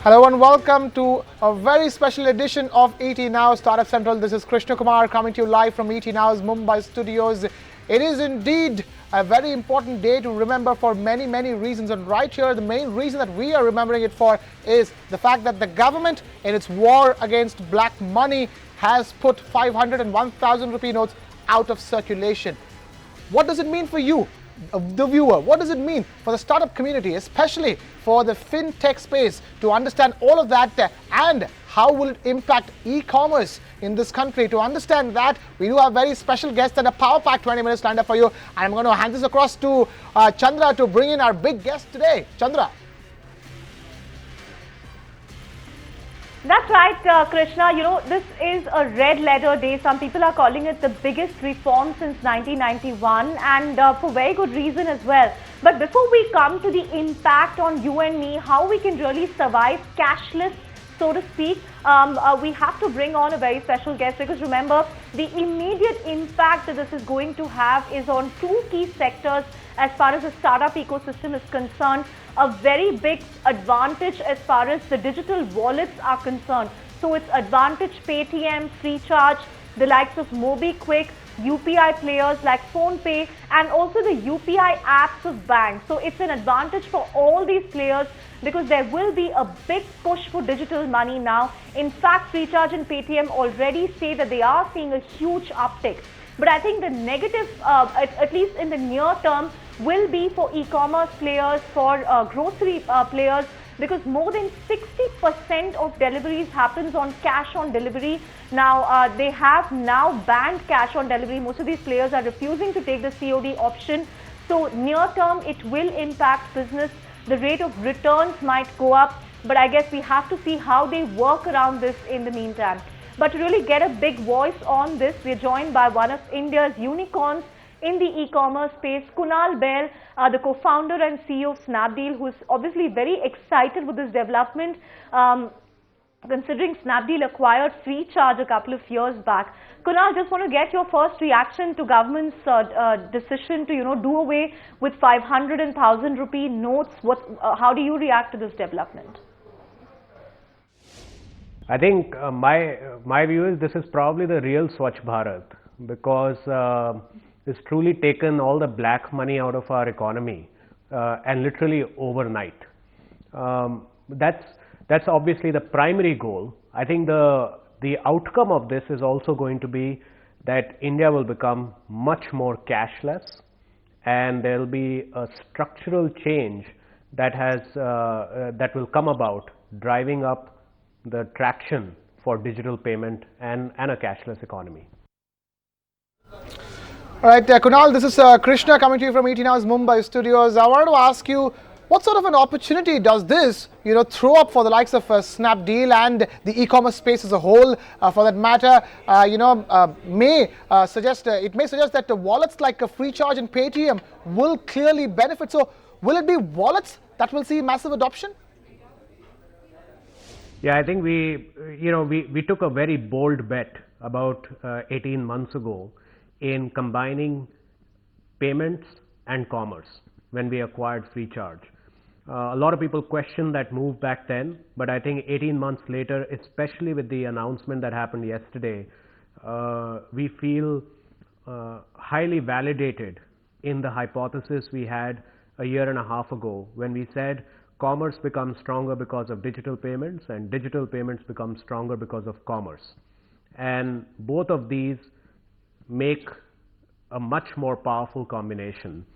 Hello and welcome to a very special edition of ET Now Startup Central. This is Krishna Kumar coming to you live from ET Now's Mumbai studios. It is indeed a very important day to remember for many, many reasons. And right here, the main reason that we are remembering it for is the fact that the government, in its war against black money, has put 500 and 1,000 rupee notes out of circulation. What does it mean for you, the viewer? What does it mean for the startup community, especially for the fintech space, to understand all of that, and how will it impact e-commerce in this country? To understand that, we do have very special guests and a power pack 20 minutes lined up for you. And I'm going to hand this across to Chandra to bring in our big guest today. Chandra. That's right, Krishna. You know, this is a red letter day. Some people are calling it the biggest reform since 1991, and for very good reason as well. But before we come to the impact on you and me, how we can really survive cashless, so to speak, we have to bring on a very special guest, because remember, the immediate impact that this is going to have is on two key sectors as far as the startup ecosystem is concerned. A very big advantage as far as the digital wallets are concerned. So it's advantage Paytm, Freecharge, the likes of MobiKwik, UPI players like PhonePe, and also the UPI apps of banks. So it's an advantage for all these players, because there will be a big push for digital money now. In fact, Freecharge and Paytm already say that they are seeing a huge uptick. But I think the negative, at least in the near term, will be for e-commerce players, for grocery players, because more than 60% of deliveries happens on cash on delivery. Now, they have now banned cash on delivery. Most of these players are refusing to take the COD option. So near term, it will impact business. The rate of returns might go up, but I guess we have to see how they work around this in the meantime. But to really get a big voice on this, we're joined by one of India's unicorns in the e-commerce space, Kunal Bahl, the co-founder and CEO of Snapdeal, who is obviously very excited with this development, considering Snapdeal acquired Freecharge a couple of years back. Kunal, just want to get your first reaction to government's decision to, do away with 500 and 1,000 rupee notes. How do you react to this development? I think my view is this is probably the real Swachh Bharat, because it's truly taken all the black money out of our economy, and literally overnight. That's obviously the primary goal. I think the outcome of this is also going to be that India will become much more cashless, and there will be a structural change that will come about, driving up the traction for digital payment and a cashless economy. All right, Kunal, this is Krishna coming to you from ET Now's Mumbai studios. I wanted to ask you, what sort of an opportunity does this, throw up for the likes of Snapdeal and the e-commerce space as a whole, for that matter? It may suggest that the wallets like Freecharge and Paytm will clearly benefit. So, will it be wallets that will see massive adoption? Yeah, I think we took a very bold bet about 18 months ago in combining payments and commerce when we acquired Freecharge. A lot of people questioned that move back then, but I think 18 months later, especially with the announcement that happened yesterday, we feel highly validated in the hypothesis we had a year and a half ago when we said commerce becomes stronger because of digital payments, and digital payments become stronger because of commerce. And both of these make a much more powerful combination.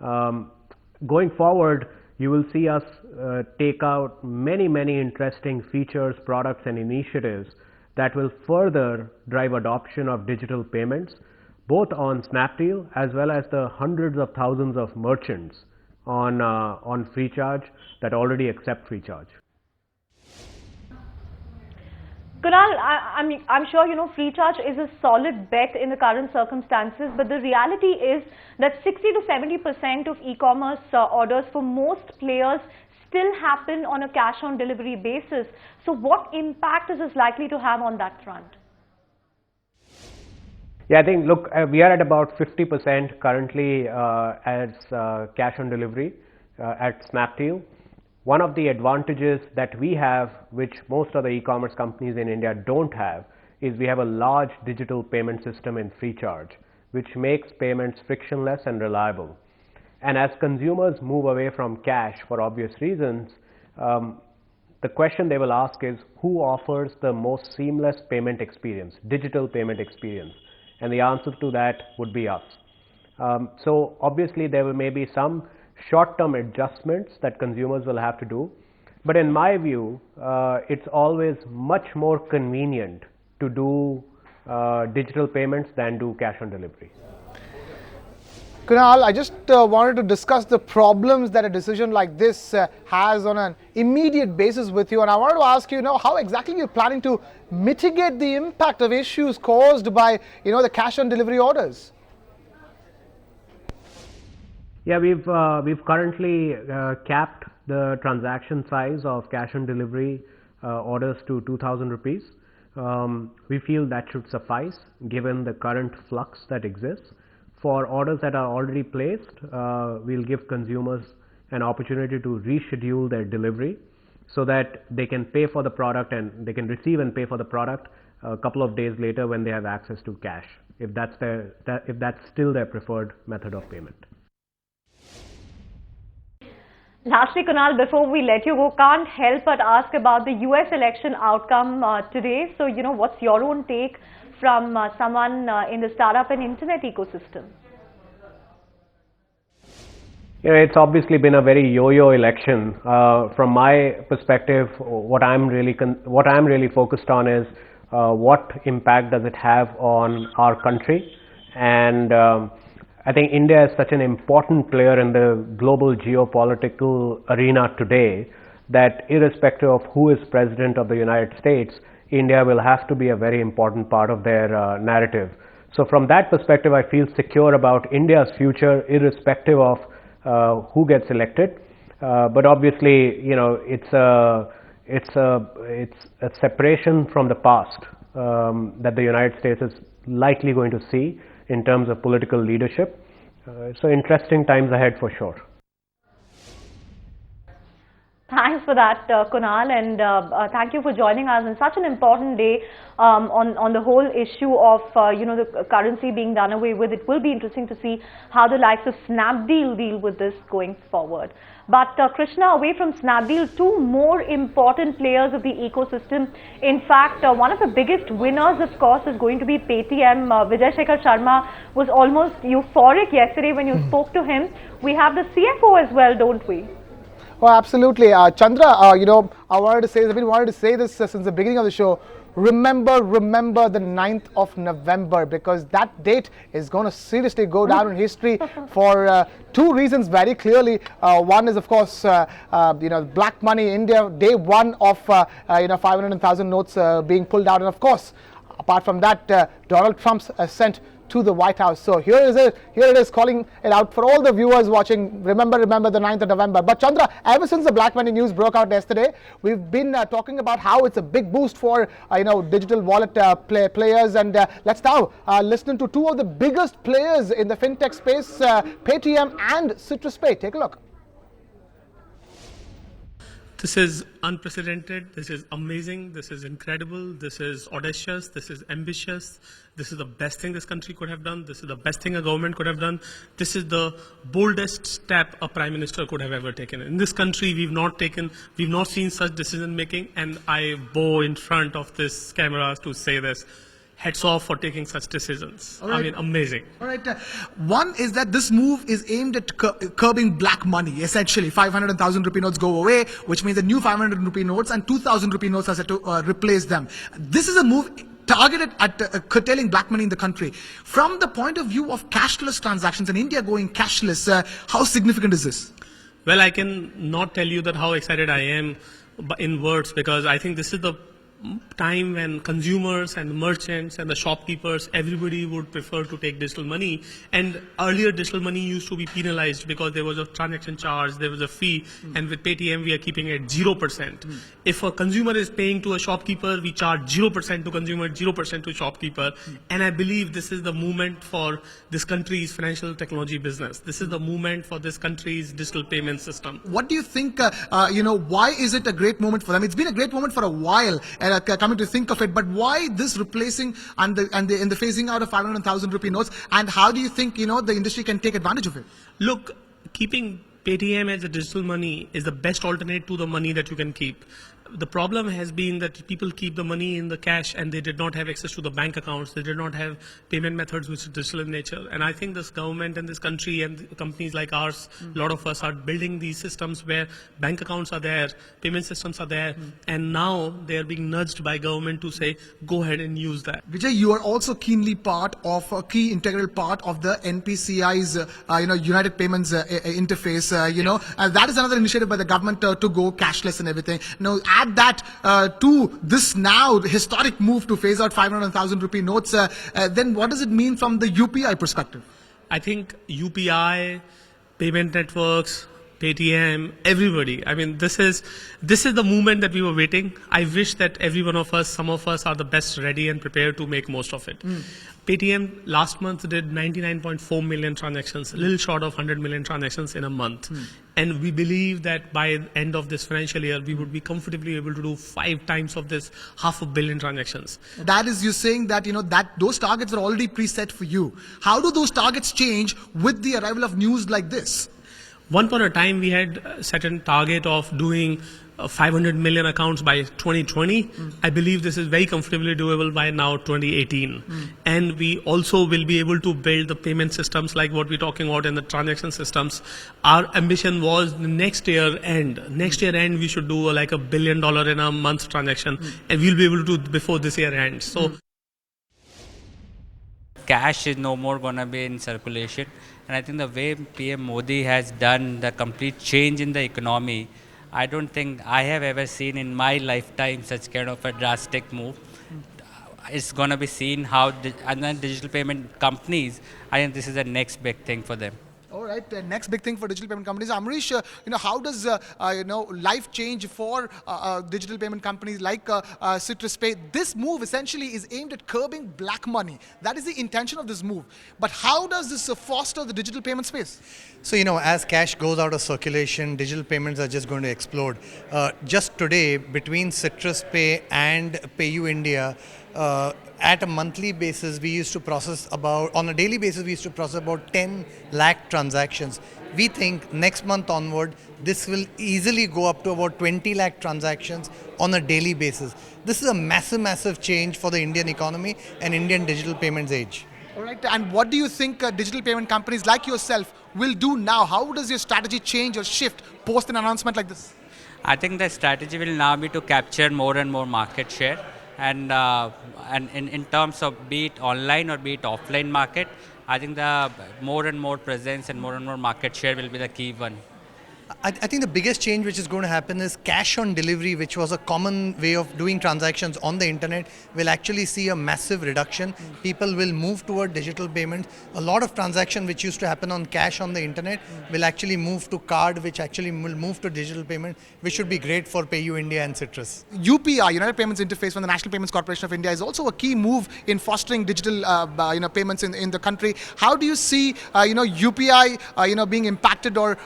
Going forward, you will see us take out many, many interesting features, products, and initiatives that will further drive adoption of digital payments, both on Snapdeal as well as the hundreds of thousands of merchants on Freecharge that already accept Freecharge. Kunal, I'm sure Freecharge is a solid bet in the current circumstances, but the reality is that 60 to 70% of e-commerce orders for most players still happen on a cash on delivery basis. So what impact is this likely to have on that front? Yeah, I think, look, we are at about 50% currently as cash on delivery at Snapdeal. One of the advantages that we have, which most other e-commerce companies in India don't have, is we have a large digital payment system in FreeCharge, which makes payments frictionless and reliable. And as consumers move away from cash for obvious reasons, the question they will ask is, who offers the most seamless payment experience, digital payment experience? And the answer to that would be us. So obviously there may be some short-term adjustments that consumers will have to do, but in my view, it's always much more convenient to do digital payments than do cash on delivery. Kunal, I just wanted to discuss the problems that a decision like this has on an immediate basis with you, and I wanted to ask you, how exactly you're planning to mitigate the impact of issues caused by, the cash on delivery orders. Yeah, we've currently capped the transaction size of cash on delivery orders to 2,000 rupees. We feel that should suffice given the current flux that exists. For orders that are already placed, we'll give consumers an opportunity to reschedule their delivery so that they can pay for the product and they can receive and pay for the product a couple of days later when they have access to cash, if that's still their preferred method of payment. Lastly, Kunal, before we let you go, can't help but ask about the US election outcome today. So, what's your own take from someone in the startup and internet ecosystem? It's obviously been a very yo-yo election. From my perspective, what I'm really focused on is what impact does it have on our country, and I think India is such an important player in the global geopolitical arena today that irrespective of who is president of the United States, India will have to be a very important part of their narrative. So from that perspective, I feel secure about India's future irrespective of who gets elected. But obviously, it's a separation from the past that the United States is likely going to see in terms of political leadership. So interesting times ahead for sure. Thanks for that, Kunal, and thank you for joining us on such an important day on the whole issue of the currency being done away with. It will be interesting to see how the likes of Snapdeal deal with this going forward. But Krishna, away from Snapdeal, two more important players of the ecosystem. In fact, one of the biggest winners, of course, is going to be Paytm. Vijay Shekhar Sharma was almost euphoric yesterday when you spoke to him. We have the CFO as well, don't we? Oh, absolutely. Chandra, I've been wanting to say this since the beginning of the show. Remember the 9th of November, because that date is going to seriously go down in history for two reasons very clearly. One is, of course, black money India, day one of 500,000 notes being pulled out, and of course, apart from that, Donald Trump's ascent to the White House. So here it is calling it out for all the viewers watching. Remember the 9th of November. But Chandra, ever since the black money news broke out yesterday, we've been talking about how it's a big boost for digital wallet players, and let's now listen to two of the biggest players in the fintech space, Paytm and CitrusPay. Take a look. This is unprecedented, this is amazing, this is incredible, this is audacious, this is ambitious, this is the best thing this country could have done, this is the best thing a government could have done, this is the boldest step a prime minister could have ever taken. In this country, we've not seen such decision making, and I bow in front of this cameras to say this. Hats off for taking such decisions. Right. I mean, amazing. All right. One is that this move is aimed at curbing black money. Essentially, 500,000 rupee notes go away, which means the new 500 rupee notes and 2,000 rupee notes are set to replace them. This is a move targeted at curtailing black money in the country. From the point of view of cashless transactions and India going cashless, how significant is this? Well, I can not tell you that how excited I am in words, because I think this is the time when consumers and merchants and the shopkeepers, everybody would prefer to take digital money. And earlier digital money used to be penalized because there was a transaction charge, there was a fee, and with Paytm we are keeping it 0%. If a consumer is paying to a shopkeeper, we charge 0% to consumer, 0% to shopkeeper. And I believe this is the movement for this country's financial technology business. This is the movement for this country's digital payment system. What do you think, why is it a great moment for them? It's been a great moment for a while, coming to think of it, but why this replacing and the phasing out of 500,000 rupee notes, and how do you think, the industry can take advantage of it? Look, keeping Paytm as a digital money is the best alternate to the money that you can keep. The problem has been that people keep the money in the cash and they did not have access to the bank accounts. They did not have payment methods which are digital in nature. And I think this government and this country and companies like ours, a lot of us are building these systems where bank accounts are there, payment systems are there, and now they are being nudged by government to say, go ahead and use that. Vijay, you are also keenly part of a key integral part of the NPCI's, United Payments interface, and that is another initiative by the government to go cashless and everything. Now, add that to this now historic move to phase out 500,000 rupee notes, then what does it mean from the UPI perspective? I think UPI, payment networks, Paytm, everybody. I mean, this is the movement that we were waiting. I wish that every one of us, some of us are the best ready and prepared to make most of it. Paytm last month did 99.4 million transactions, a little short of 100 million transactions in a month. And we believe that by the end of this financial year, we would be comfortably able to do 5 times of this 500 million transactions. That is, you're saying that, that those targets are already preset for you. How do those targets change with the arrival of news like this? One point of time, we had set a target of doing 500 million accounts by 2020. I believe this is very comfortably doable by now 2018. And we also will be able to build the payment systems like what we're talking about and the transaction systems. Our ambition was the next year end. Next year end, we should do like $1 billion in a month transaction. And we'll be able to do before this year ends. So cash is no more going to be in circulation. And I think the way PM Modi has done the complete change in the economy, I don't think I have ever seen in my lifetime such kind of a drastic move. It's going to be seen how and then digital payment companies, I think this is the next big thing for them. All right, the next big thing for digital payment companies. Amrish, how does life change for digital payment companies like Citrus Pay? This move essentially is aimed at curbing black money. That is the intention of this move. But how does this foster the digital payment space? So, as cash goes out of circulation, digital payments are just going to explode. Just today, between Citrus Pay and PayU India, at a monthly basis, we used to process on a daily basis, we used to process about 10 lakh transactions. We think next month onward, this will easily go up to about 20 lakh transactions on a daily basis. This is a massive, massive change for the Indian economy and Indian digital payments age. All right, and what do you think digital payment companies like yourself will do now? How does your strategy change or shift post an announcement like this? I think the strategy will now be to capture more and more market share. And in terms of be it online or be it offline market, I think the more and more presence and more market share will be the key one. I think the biggest change which is going to happen is cash on delivery, which was a common way of doing transactions on the internet, will actually see a massive reduction. People will move toward digital payments. A lot of transactions which used to happen on cash on the internet will actually move to card, which actually will move to digital payment, which should be great for PayU India and Citrus. UPI, United Payments Interface from the National Payments Corporation of India, is also a key move in fostering digital payments in the country. How do you see UPI being impacted or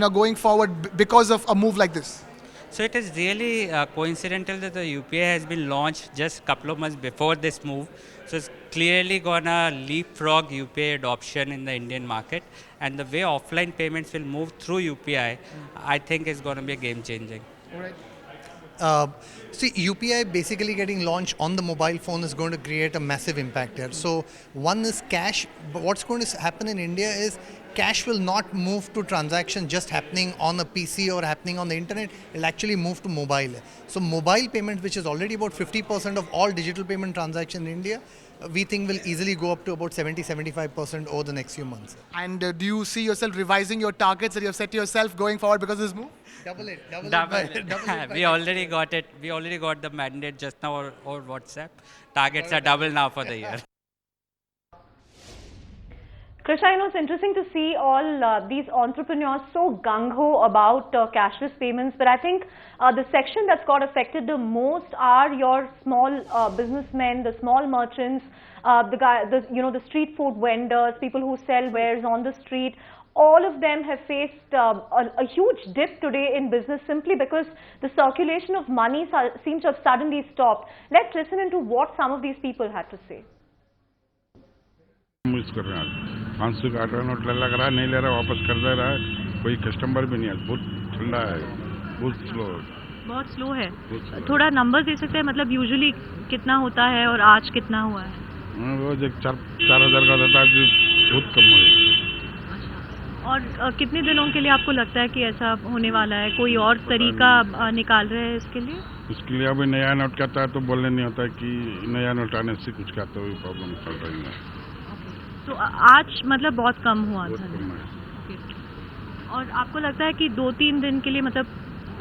going forward because of a move like this? So it is really coincidental that the UPI has been launched just a couple of months before this move. So it's clearly going to leapfrog UPI adoption in the Indian market. And the way offline payments will move through UPI, I think is going to be a game changing. All right. See, UPI basically getting launched on the mobile phone is going to create a massive impact here. So one is cash, but what's going to happen in India is cash will not move to transaction just happening on a PC or happening on the internet. It'll actually move to mobile. So mobile payment, which is already about 50% of all digital payment transactions in India, we think will easily go up to about 70-75% over the next few months. And do you see yourself revising your targets that you have set to yourself going forward because of this move? Double it. We already got it. We already got the mandate just now or WhatsApp. Targets are double now for the year. Krishna, it's interesting to see all these entrepreneurs so gung-ho about cashless payments, but I think the section that's got affected the most are your small businessmen, the small merchants, the street food vendors, people who sell wares on the street. All of them have faced a huge dip today in business simply because the circulation of money seems to have suddenly stopped. Let's listen into what some of these people had to say. Use कर रहे हैं 500 का 8 note लग रहा है, नहीं ले रहा, वापस कर दे रहा है, कोई कस्टमर भी नहीं है, बहुत ठंडा है, बहुत स्लो है। थोड़ा नंबर दे सकते हैं, मतलब यूजुअली कितना होता है और आज कितना हुआ है? रोज 4,000 का होता है, बहुत कम है। और कितने दिनों के लिए आपको लगता है कि ऐसा होने वाला है? कोई और तरीका निकाल रहे हैं इसके लिए? उसके लिए अभी नया नोट कहता है तो बोलने नहीं होता है कि नया नोट आने से कुछ का तो प्रॉब्लम चल रही है। तो आज मतलब बहुत कम हुआ था। और आपको लगता है कि 2-3 दिन के लिए, मतलब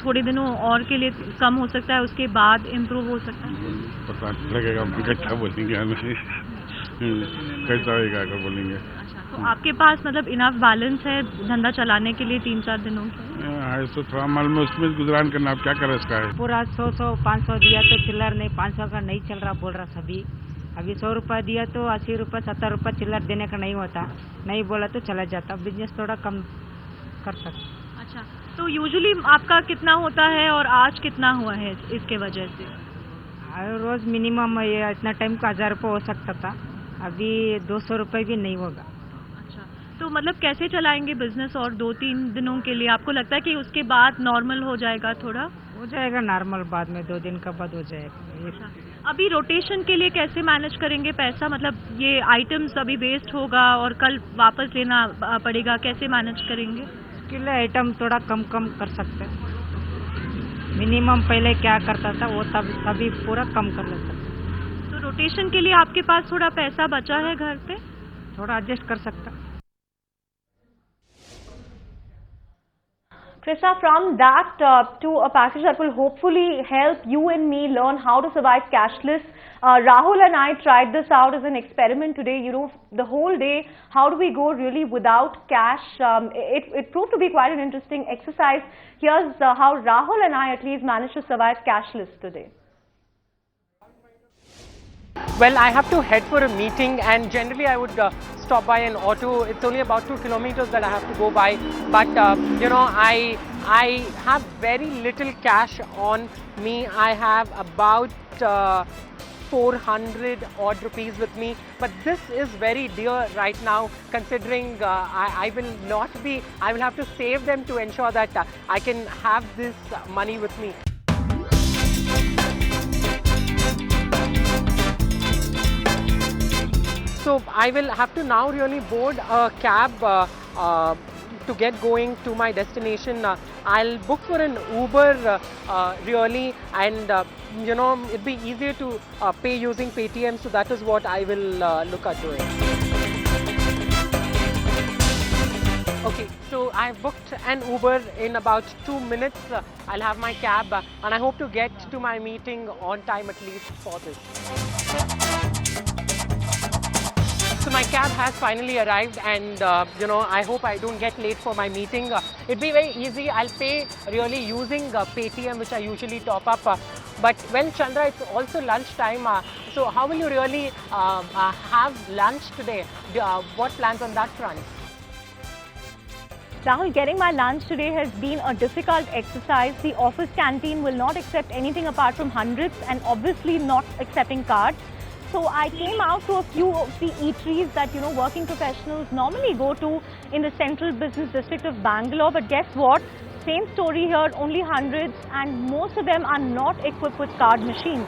थोड़े दिनों और के लिए कम हो सकता है, उसके बाद इम्प्रूव हो सकता है? पता लगेगा, कैसा बोलेंगे हमें, कैसा होगा अगर बोलेंगे। अच्छा, तो आपके पास मतलब इनफ बैलेंस है धंधा चलाने के लिए 3-4 दिनों के? है तो थोड़ा माल में उसमें गुजरान करना, अब क्या करे इसका है। पूरा 100-500 दिया तो चिल्लर नहीं, 500 का नहीं चल रहा बोल रहा सभी। अभी 100 रुपये दिया तो 80 रुपये 70 रुपये चिल्लर देने का नहीं होता, नहीं बोला तो चला जाता, बिजनेस थोड़ा कम कर सकते। अच्छा, तो यूजुअली आपका कितना होता है और आज कितना हुआ है इसके वजह से? रोज मिनिमम ये इतना टाइम का 1000 रुपये हो सकता था, अभी 200 रुपये भी नहीं होगा। अच्छा, तो मतलब कैसे चलाएंगे बिजनेस और 2-3 दिनों के लिए? आपको लगता है कि उसके बाद नॉर्मल हो जाएगा? थोड़ा हो जाएगा नॉर्मल, बाद में 2 दिन का बाद हो जाएगा। अच्छा, अभी रोटेशन के लिए कैसे मैनेज करेंगे पैसा? मतलब ये आइटम्स अभी वेस्ट होगा और कल वापस लेना पड़ेगा, कैसे मैनेज करेंगे? उसके लिए आइटम थोड़ा कम कर सकते हैं। मिनिमम पहले क्या करता था वो तभी पूरा कम कर लेता था। तो रोटेशन के लिए आपके पास थोड़ा पैसा बचा है घर पे? थोड़ा एडजस्ट कर सकता। Krishna, from that to a package that will hopefully help you and me learn how to survive cashless. Rahul and I tried this out as an experiment today. The whole day, how do we go really without cash? It proved to be quite an interesting exercise. Here's how Rahul and I at least managed to survive cashless today. Well, I have to head for a meeting, and generally I would stop by an auto. It's only about 2 kilometers that I have to go by, but I have very little cash on me. I have about 400 odd rupees with me, but this is very dear right now, considering I will have to save them to ensure that I can have this money with me. So I will have to now really board a cab to get going to my destination. I'll book for an Uber really, and it'd be easier to pay using Paytm, so that is what I will look at doing. Okay, so I've booked an Uber in about 2 minutes. I'll have my cab and I hope to get to my meeting on time at least for this. So my cab has finally arrived, and I hope I don't get late for my meeting. It'd be very easy. I'll pay really using Paytm, which I usually top up. But well, Chandra, it's also lunch time. So how will you really have lunch today? What plans on that front? Rahul, getting my lunch today has been a difficult exercise. The office canteen will not accept anything apart from hundreds, and obviously not accepting cards. So I came out to a few of the eateries that working professionals normally go to in the central business district of Bangalore. But guess what? Same story here, only hundreds, and most of them are not equipped with card machines.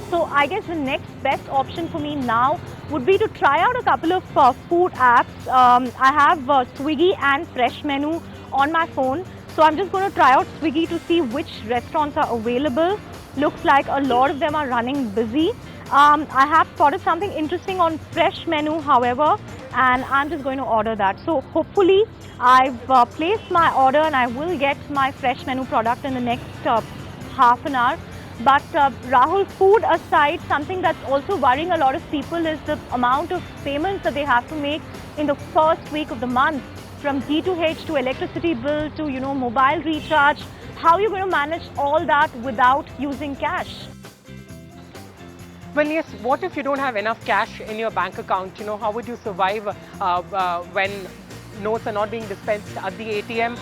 So I guess the next best option for me now would be to try out a couple of food apps. I have Swiggy and Fresh Menu on my phone. So I'm just going to try out Swiggy to see which restaurants are available. Looks like a lot of them are running busy. I have spotted something interesting on Fresh Menu, however, and I'm just going to order that. So hopefully I've placed my order and I will get my Fresh Menu product in the next half an hour. But Rahul, food aside, something that's also worrying a lot of people is the amount of payments that they have to make in the first week of the month, from D2H to electricity bill to, mobile recharge. How are you going to manage all that without using cash? Well, yes, what if you don't have enough cash in your bank account? How would you survive when notes are not being dispensed at the ATM?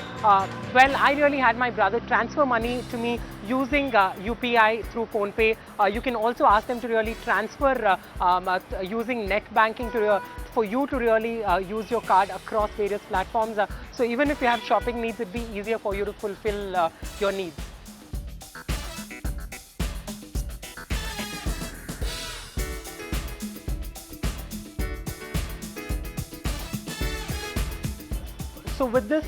Well, I really had my brother transfer money to me using UPI through PhonePe. You can also ask them to really transfer using net banking for you to really use your card across various platforms. So even if you have shopping needs, it'd be easier for you to fulfill your needs. So with this,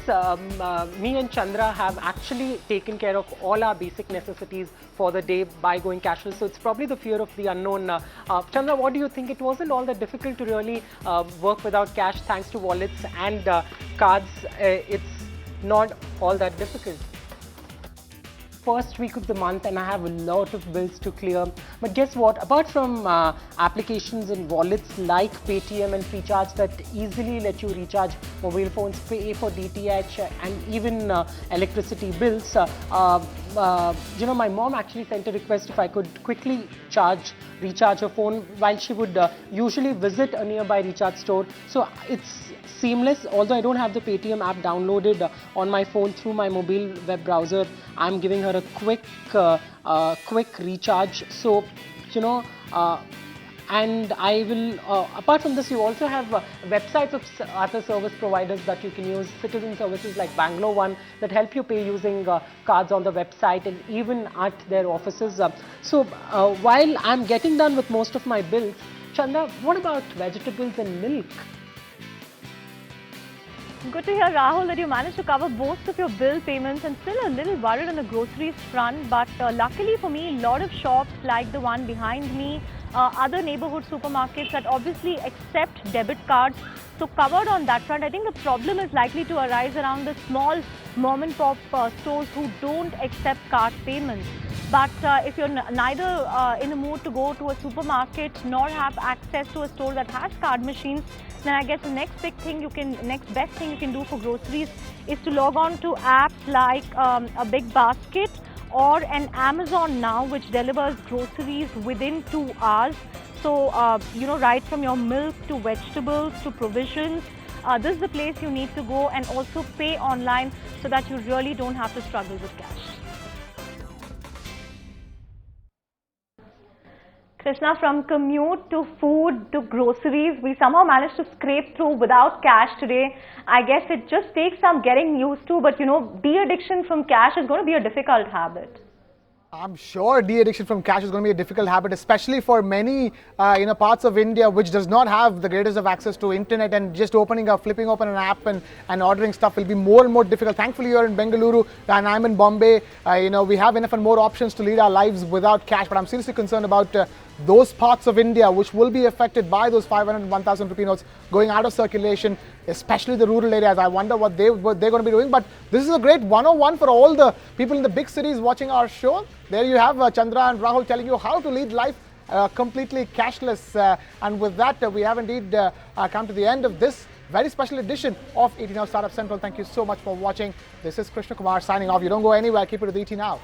me and Chandra have actually taken care of all our basic necessities for the day by going cashless. So it's probably the fear of the unknown. Chandra, what do you think? It wasn't all that difficult to really work without cash thanks to wallets and cards. It's not all that difficult. First week of the month and I have a lot of bills to clear. But guess what? Apart from applications and wallets like Paytm and Freecharge that easily let you recharge mobile phones, pay for DTH and even electricity bills, my mom actually sent a request if I could quickly recharge her phone while she would usually visit a nearby recharge store. So it's seamless. Although I don't have the Paytm app downloaded on my phone through my mobile web browser, I'm giving her a quick recharge. So, and I will, apart from this, you also have websites of other service providers that you can use, citizen services like Bangalore One that help you pay using cards on the website and even at their offices. So while I'm getting done with most of my bills, Chanda, what about vegetables and milk? Good to hear, Rahul, that you managed to cover most of your bill payments and still a little worried on the groceries front. But luckily for me, a lot of shops like the one behind me, other neighborhood supermarkets that obviously accept debit cards. So covered on that front. I think the problem is likely to arise around the small mom and pop stores who don't accept card payments. But if you're neither in the mood to go to a supermarket nor have access to a store that has card machines, then I guess the next best thing you can do for groceries is to log on to apps like a Big Basket or an Amazon Now, which delivers groceries within 2 hours. So, right from your milk to vegetables to provisions, this is the place you need to go, and also pay online so that you really don't have to struggle with cash. Krishna, from commute to food to groceries, we somehow managed to scrape through without cash today. I guess it just takes some getting used to, but de-addiction from cash is going to be a difficult habit. I'm sure de-addiction from cash is going to be a difficult habit, especially for many parts of India which does not have the greatest of access to internet, and just flipping open an app and ordering stuff will be more and more difficult. Thankfully, you're in Bengaluru and I'm in Bombay. We have enough and more options to lead our lives without cash, but I'm seriously concerned about those parts of India which will be affected by those 500 and 1,000 rupee notes going out of circulation, especially the rural areas. I wonder what they're going to be doing. But this is a great 101 for all the people in the big cities watching our show. There you have Chandra and Rahul telling you how to lead life completely cashless. And with that, we have indeed come to the end of this very special edition of ET Now Startup Central. Thank you so much for watching. This is Krishna Kumar signing off. You don't go anywhere. Keep it with ET Now.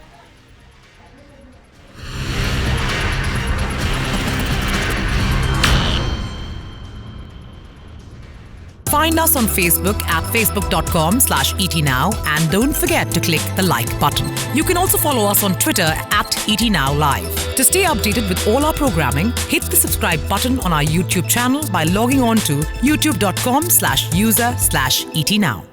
Find us on Facebook at facebook.com/ETNow, and don't forget to click the like button. You can also follow us on Twitter at ETNowLive. To stay updated with all our programming, hit the subscribe button on our YouTube channel by logging on to youtube.com/user/ETNow.